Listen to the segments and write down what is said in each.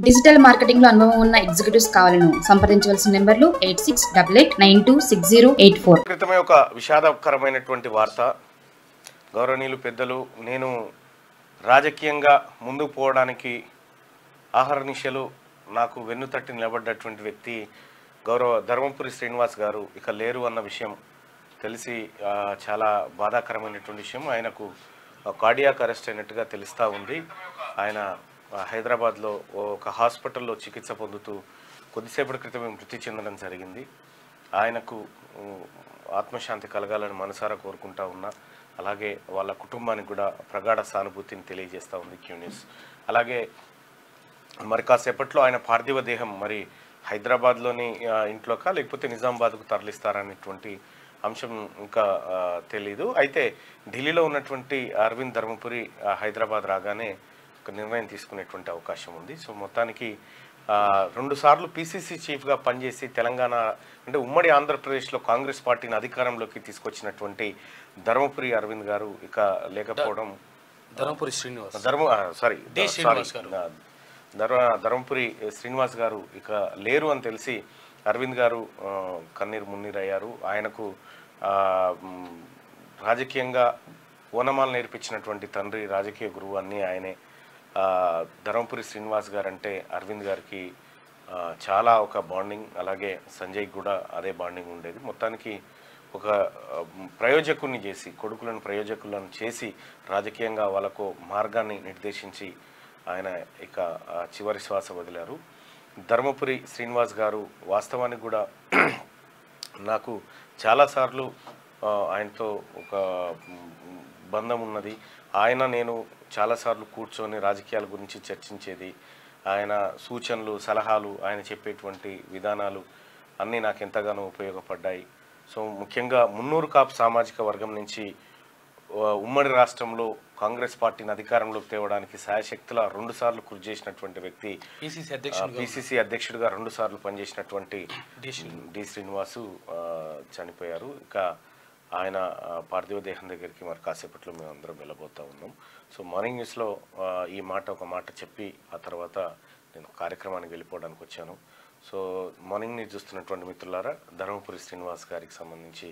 Digital marketing లో అనుభవం ఉన్న ఎగ్జిక్యూటివ్స్ కావాలను సంప్రదించవలసిన నెంబర్లు 8688926084. క్రితమే ఒక విషాదకరమైనటువంటి వార్త. గౌరవనీయులు పెద్దలు, నేను రాజకీయంగా ముందుకు పోవడానికి ఆహర్నిశలు నాకు వెన్నుతట్టి నిలబడ్డటువంటి వ్యక్తి గౌరవ ధర్మపురి శ్రీనివాస్ గారు ఇక లేరు అన్న విషయం తెలిసి చాలా బాధాకరమైనటువంటి విషయం. ఆయనకు కార్డియాక్ అరెస్ట్ అయినట్టుగా తెలుస్తూ ఉంది. ఆయన హైదరాబాద్లో ఒక హాస్పిటల్లో చికిత్స పొందుతూ కొద్దిసేపటి క్రితమే మృతి చెందడం జరిగింది. ఆయనకు ఆత్మశాంతి కలగాలని మనసారా కోరుకుంటా ఉన్నా. అలాగే వాళ్ళ కుటుంబానికి కూడా ప్రగాఢ సానుభూతిని తెలియజేస్తూ ఉంది క్యూ న్యూస్. అలాగే మరి కాసేపట్లో ఆయన పార్థివ దేహం మరి హైదరాబాద్లోని ఇంట్లోకా లేకపోతే నిజామాబాద్కు తరలిస్తారనేటువంటి అంశం ఇంకా తెలీదు. అయితే ఢిల్లీలో ఉన్నటువంటి అరవింద్ ధర్మపురి హైదరాబాద్ రాగానే ఒక నిర్ణయం తీసుకునేటువంటి అవకాశం ఉంది. సో మొత్తానికి 2 సార్లు పిసిసి చీఫ్గా పనిచేసి తెలంగాణ అంటే ఉమ్మడి ఆంధ్రప్రదేశ్లో కాంగ్రెస్ పార్టీని అధికారంలోకి తీసుకొచ్చినటువంటి ధర్మపురి అరవింద్ గారు ఇక లేకపోవడం, ధర్మపురి శ్రీనివాస్ గారు ఇక లేరు అని తెలిసి అరవింద్ గారు కన్నీరు మున్నీరయ్యారు. ఆయనకు రాజకీయంగా ఓనమాలు నేర్పించినటువంటి తండ్రి, రాజకీయ గురువు అన్నీ ఆయనే. ధర్మపురి శ్రీనివాస్ గారు అంటే అరవింద్ గారికి చాలా ఒక బాండింగ్, అలాగే సంజయ్ కూడా అదే బాండింగ్ ఉండేది. మొత్తానికి ఒక ప్రయోజకుల్ని చేసి, కొడుకులను ప్రయోజకులను చేసి రాజకీయంగా వాళ్ళకు మార్గాన్ని నిర్దేశించి ఆయన ఇక చివరి శ్వాస వదిలారు. ధర్మపురి శ్రీనివాస్ గారు వాస్తవానికి కూడా నాకు చాలాసార్లు ఆయనతో ఒక బంధం ఉన్నది. ఆయన నేను చాలాసార్లు కూర్చొని రాజకీయాల గురించి చర్చించేది. ఆయన సూచనలు, సలహాలు, ఆయన చెప్పేటువంటి విధానాలు అన్నీ నాకు ఎంతగానో ఉపయోగపడ్డాయి. సో ముఖ్యంగా మున్నూరు కాపు సామాజిక వర్గం నుంచి ఉమ్మడి రాష్ట్రంలో కాంగ్రెస్ పార్టీని అధికారంలోకి తేవడానికి శాయశక్తుల 2 సార్లు కృషి చేసినటువంటి వ్యక్తి, పిసిసి అధ్యక్షుడిగా 2 సార్లు పనిచేసినటువంటి డి శ్రీనివాసు చనిపోయారు. ఇక ఆయన పార్థివ దేహం దగ్గరికి మరి కాసేపట్లో మేము అందరం వెళ్ళబోతూ ఉన్నాం. సో మార్నింగ్ న్యూస్లో ఒక మాట చెప్పి ఆ తర్వాత నేను కార్యక్రమానికి వెళ్ళిపోవడానికి వచ్చాను. సో మార్నింగ్ న్యూస్ చూస్తున్నటువంటి మిత్రులారా, ధర్మపురి శ్రీనివాస్ గారికి సంబంధించి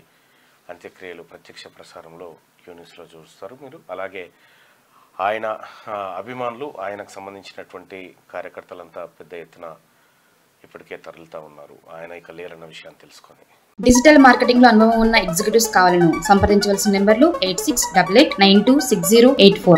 అంత్యక్రియలు ప్రత్యక్ష ప్రసారంలో క్యూ న్యూస్లో చూస్తారు మీరు. అలాగే ఆయన అభిమానులు, ఆయనకు సంబంధించినటువంటి కార్యకర్తలంతా పెద్ద ఎత్తున ఇప్పటికే తరలుతూ ఉన్నారు ఆయన ఇక లేరన్న విషయాన్ని తెలుసుకొని. డిజిటల్ మార్కెటింగ్ లో అనుభవం ఉన్న ఎగ్జిక్యూటివ్స్ కావాలను సంప్రదించవలసిన నెంబర్లు 8688926084.